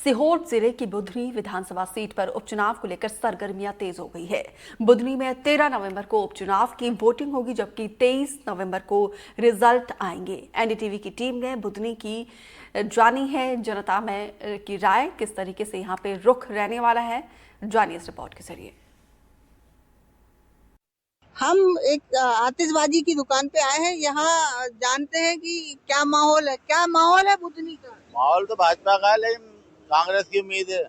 सीहोर जिले की बुधनी विधानसभा सीट पर उपचुनाव को लेकर सरगर्मियां तेज हो गई है। बुधनी में 13 नवंबर को उपचुनाव की वोटिंग होगी, जबकि 23 नवंबर को रिजल्ट आएंगे। एनडीटीवी की टीम ने बुधनी की जानी है जनता में की राय, किस तरीके से यहां पे रुख रहने वाला है, जानिए इस रिपोर्ट के जरिए। हम एक आतिशबाजी की दुकान पे आए हैं। यहाँ जानते हैं कि क्या माहौल है। क्या माहौल है बुधनी का? माहौल तो भाजपा का है, लेकिन कांग्रेस की उम्मीद है।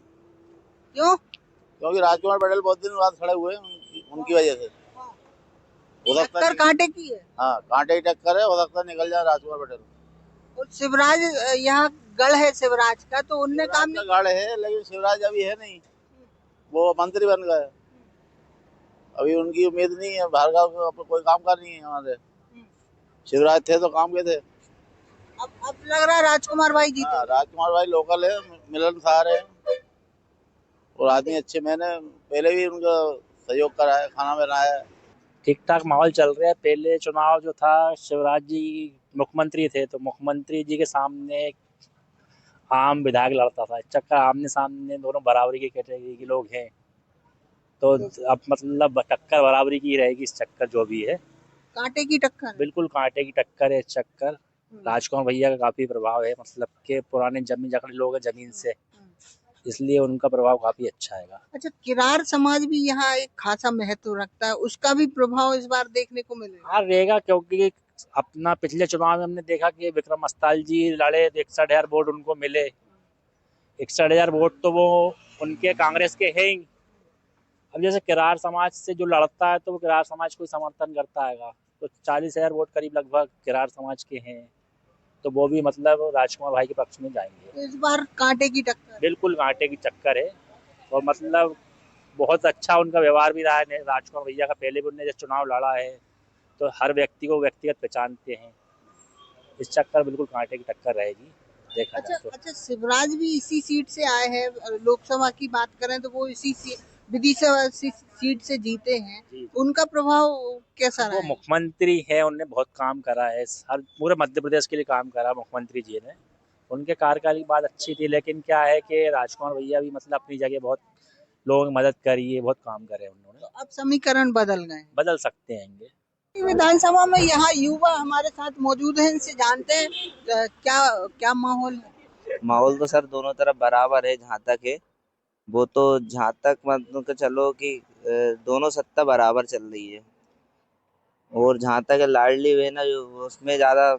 क्यों? क्योंकि राजकुमार पटेल बहुत दिन बाद खड़े हुए हैं, उनकी वजह से। टक्कर कांटे की है। हाँ, कांटे की टक्कर है, हो सकता है निकल जाए राजकुमार पटेल। और शिवराज यहाँ गढ़ है शिवराज का, तो उनने काम नहीं। गढ़ है, लेकिन शिवराज अभी है नहीं, वो मंत्री बन गए। अभी उनकी उम्मीद नहीं है, भार्गव कोई काम कर नहीं है हमारे। शिवराज थे तो काम के थे। अब लग रहा है राजकुमार भाई जीते। हाँ, राजकुमार भाई लोकल है, मिलनसार है और आदमी अच्छे। मैंने पहले भी उनका सहयोग करा है, खाना बनाया है। ठीक ठाक माहौल चल रहा है। पहले चुनाव जो था, शिवराज जी मुख्यमंत्री थे, तो मुख्यमंत्री जी के सामने आम विधायक लड़ता था। चक्कर आमने सामने दोनों बराबरी की कैटेगरी के लोग हैं, तो अब मतलब टक्कर बराबरी की रहेगी। इस चक्कर जो भी है, कांटे की टक्कर, बिल्कुल कांटे की टक्कर है। इस चक्कर राजकुमार भैया का काफी प्रभाव है, मतलब के पुराने जमीन जकड़े लोग हैं जमीन से, इसलिए उनका प्रभाव काफी अच्छा है। अच्छा, किरार समाज भी यहाँ एक खासा महत्व रखता है, उसका भी प्रभाव इस बार देखने को मिलेगा। हाँ, रहेगा, क्योंकि अपना पिछले चुनाव में हमने देखा कि विक्रम अस्ताल जी लड़े, 61,000 वोट उनको मिले। 61,000 वोट तो वो उनके कांग्रेस के हैं ही। अब जैसे किरार समाज से जो लड़ता है, तो वो किरार समाज को समर्थन करता है, तो 40,000 वोट करीब लगभग किरार समाज के हैं, तो वो भी मतलब राजकुमार भाई के पक्ष में जाएंगे। तो इस बार कांटे की टक्कर, बिल्कुल कांटे की चक्कर है। और मतलब बहुत अच्छा उनका व्यवहार भी रहा है राजकुमार भैया का। पहले भी उन्होंने जब चुनाव लड़ा है, तो हर व्यक्ति को व्यक्तिगत पहचानते हैं। इस चक्कर बिल्कुल कांटे की टक्कर रहेगी, देखा जाए तो। अच्छा, शिवराज भी इसी सीट से आए हैं। लोकसभा की बात करें तो वो इसी विधानसभा सीट से जीते हैं। उनका प्रभाव कैसा रहा? वो मुख्यमंत्री है, उन्होंने बहुत काम करा है, हर पूरे मध्य प्रदेश के लिए काम करा मुख्यमंत्री जी ने। उनके कार्यकाल की बात अच्छी थी, लेकिन क्या है कि राजकुमार भैया भी मतलब अपनी जगह बहुत लोगों की मदद करी है, बहुत काम करे उन्होंने। तो अब समीकरण बदल गए, बदल सकते हैं। विधानसभा में यहाँ युवा हमारे साथ मौजूद हैं, इनसे जानते हैं क्या क्या माहौल है। माहौल तो सर दोनों तरफ बराबर है। जहाँ तक है वो तो, जहाँ तक मतलब कि चलो कि दोनों सत्ता बराबर चल रही है। और जहाँ तक लाडली बहना जो, उसमें ज्यादा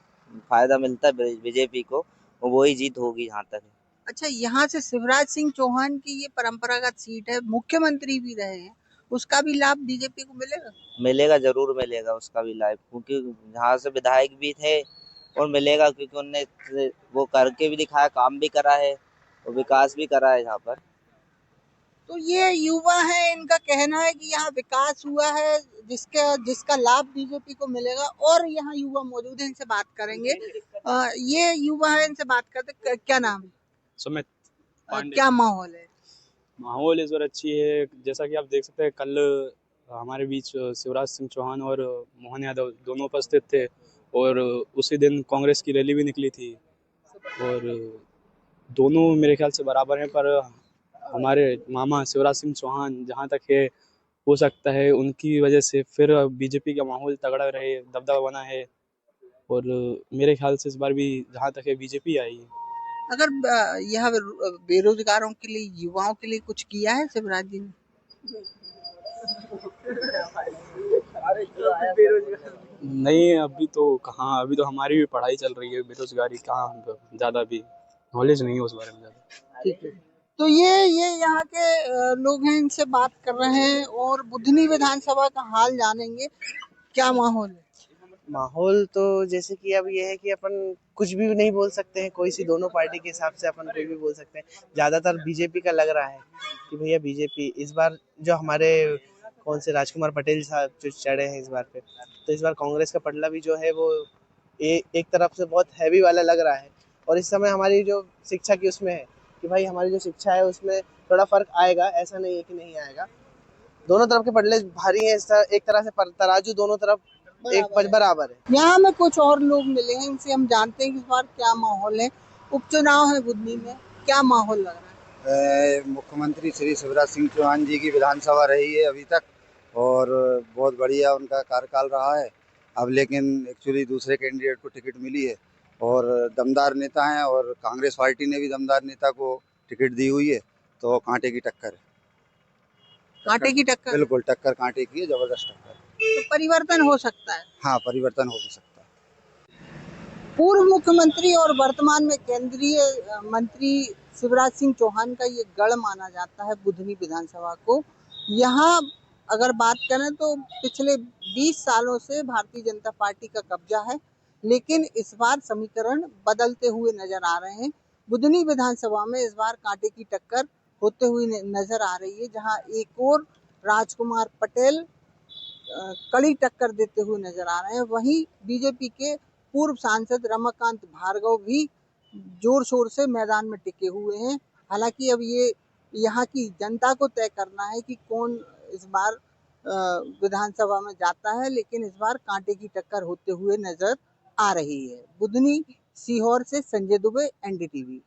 फायदा मिलता है बीजेपी को, वो ही जीत होगी जहाँ तक है। अच्छा, यहाँ से शिवराज सिंह चौहान की ये परंपरागत सीट है, मुख्यमंत्री भी रहे हैं, उसका भी लाभ बीजेपी को मिलेगा? मिलेगा, जरूर मिलेगा उसका भी लाभ, क्योंकि जहाँ से विधायक भी थे, और मिलेगा क्योंकि उनने वो करके भी दिखाया, काम भी करा है और विकास भी करा है यहाँ पर। तो ये युवा है, इनका कहना है कि यहाँ विकास हुआ है, जिसका लाभ बीजेपी को मिलेगा। और यहाँ युवा मौजूद है, इनसे बात करेंगे। ये युवा है, इनसे बात करते। क्या नाम है? सुमित पांडे। क्या माहौल है? माहौल इस बार अच्छी है। जैसा कि आप देख सकते हैं, कल हमारे बीच शिवराज सिंह चौहान और मोहन यादव दोनों उपस्थित थे, और उसी दिन कांग्रेस की रैली भी निकली थी, और दोनों मेरे ख्याल से बराबर हैं। पर हमारे मामा शिवराज सिंह चौहान जहां तक है, हो सकता है उनकी वजह से फिर बीजेपी का माहौल तगड़ा रहे, दबदबा बना है, और मेरे ख्याल से इस बार भी जहां तक है बीजेपी आई है। अगर यह बेरोजगारों के लिए, युवाओं के लिए कुछ किया है शिवराज जी ने? नहीं, अभी तो कहाँ, अभी तो हमारी भी पढ़ाई चल रही है। बेरोजगारी कहाँ, ज्यादा भी नॉलेज नहीं है उस बारे में ज्यादा। ठीक है, तो ये यहाँ के लोग हैं, इनसे बात कर रहे हैं और बुधनी विधानसभा का हाल जानेंगे। क्या माहौल है? माहौल तो जैसे कि अब ये है कि अपन कुछ भी नहीं बोल सकते हैं, कोई सी दोनों पार्टी के हिसाब से अपन कोई भी बोल सकते हैं। ज्यादातर बीजेपी का लग रहा है कि भैया बीजेपी इस बार, जो हमारे कौन से राजकुमार पटेल साहब जो चढ़े हैं इस बार पे, तो इस बार कांग्रेस का पटला भी जो है वो एक तरफ से बहुत हैवी वाला लग रहा है। और इस समय हमारी जो शिक्षा की उसमें है कि भाई हमारी जो शिक्षा है उसमें थोड़ा फर्क आएगा, ऐसा नहीं है कि नहीं आएगा। दोनों तरफ के पटले भारी हैं, एक तरह से तराजू दोनों तरफ एक बराबर है। यहाँ में कुछ और लोग मिले हैं, इनसे हम जानते हैं कि इस बार क्या माहौल है। उपचुनाव है बुधनी में, क्या माहौल लग रहा है? मुख्यमंत्री श्री शिवराज सिंह चौहान जी की विधानसभा रही है अभी तक, और बहुत बढ़िया उनका कार्यकाल रहा है। अब लेकिन एक्चुअली दूसरे कैंडिडेट को टिकट मिली है और दमदार नेता हैं, और कांग्रेस पार्टी ने भी दमदार नेता को टिकट दी हुई है, तो कांटे की टक्कर है। कांटे की टक्कर, बिल्कुल टक्कर कांटे की है, जबरदस्त टक्कर। तो परिवर्तन हो सकता है। हाँ, परिवर्तन हो भी सकता है। पूर्व मुख्यमंत्री और वर्तमान में केंद्रीय मंत्री शिवराज सिंह चौहान का ये गढ़ माना जाता है बुधनी विधानसभा को। यहाँ अगर बात करें तो पिछले 20 सालों से भारतीय जनता पार्टी का कब्जा है, लेकिन इस बार समीकरण बदलते हुए नजर आ रहे हैं। बुधनी विधानसभा में इस बार कांटे की टक्कर होते हुए नजर आ रही है, जहां एक और राजकुमार पटेल कड़ी टक्कर देते हुए नजर आ रहे हैं। वहीं बीजेपी के पूर्व सांसद रमाकांत भार्गव भी जोर शोर से मैदान में टिके हुए हैं। हालांकि अब ये यहाँ की जनता को तय करना है कि कौन इस बार विधानसभा में जाता है, लेकिन इस बार कांटे की टक्कर होते हुए नजर आ रही है। बुधनी सीहोर से संजय दुबे, एनडीटीवी।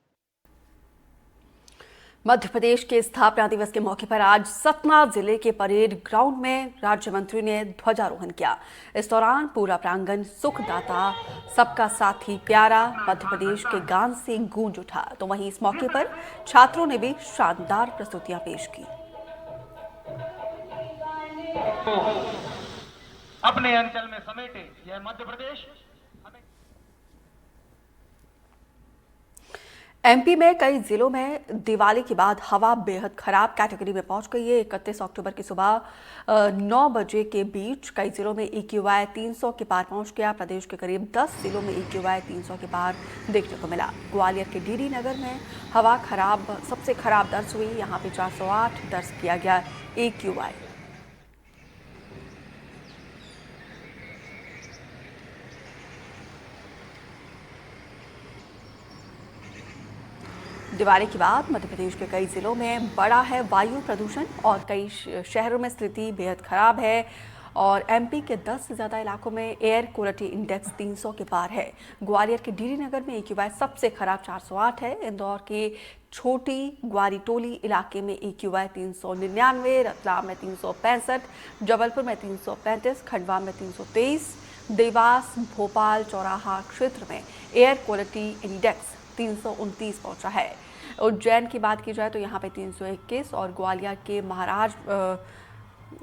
मध्य प्रदेश के स्थापना दिवस के मौके पर आज सतना जिले के परेड ग्राउंड में राज्य मंत्री ने ध्वजारोहण किया। इस दौरान पूरा प्रांगण सुखदाता सबका साथी प्यारा मध्य प्रदेश के गान से गूंज उठा। तो वहीं इस मौके पर छात्रों ने भी शानदार प्रस्तुतियां पेश की। अपने अंचल में समेटे यह मध्य प्रदेश। एमपी में कई जिलों में दिवाली के बाद हवा बेहद खराब कैटेगरी में पहुंच गई है। 31 अक्टूबर की सुबह 9 बजे के बीच कई जिलों में EQI 300 के पार पहुंच गया। प्रदेश के करीब 10 जिलों में EQI 300 के पार देखने को मिला। ग्वालियर के डीडी नगर में हवा खराब सबसे खराब दर्ज हुई। यहाँ पे 408 दर्ज किया गया EQI। दिवाली के बाद मध्य प्रदेश के कई जिलों में बढ़ा है वायु प्रदूषण और कई शहरों में स्थिति बेहद खराब है। और एमपी के 10 से ज़्यादा इलाकों में एयर क्वालिटी इंडेक्स 300 के पार है। ग्वालियर के डीडी नगर में EQI सबसे खराब 408 है। इंदौर के छोटी ग्वारीटोली इलाके में EQI 399, रतलाम में 365, जबलपुर में 335, खंडवा में 323, देवास भोपाल चौराहा क्षेत्र में एयर क्वालिटी इंडेक्स 329 पहुंचा है। उज्जैन की बात की जाए तो यहाँ पे 321 और ग्वालियर के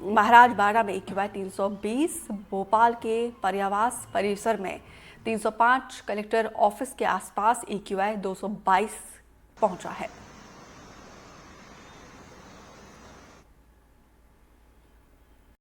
महाराजबाड़ा में EQI 320, भोपाल के पर्यावास परिसर में 305, कलेक्टर ऑफिस के आसपास EQI 222 पहुंचा है।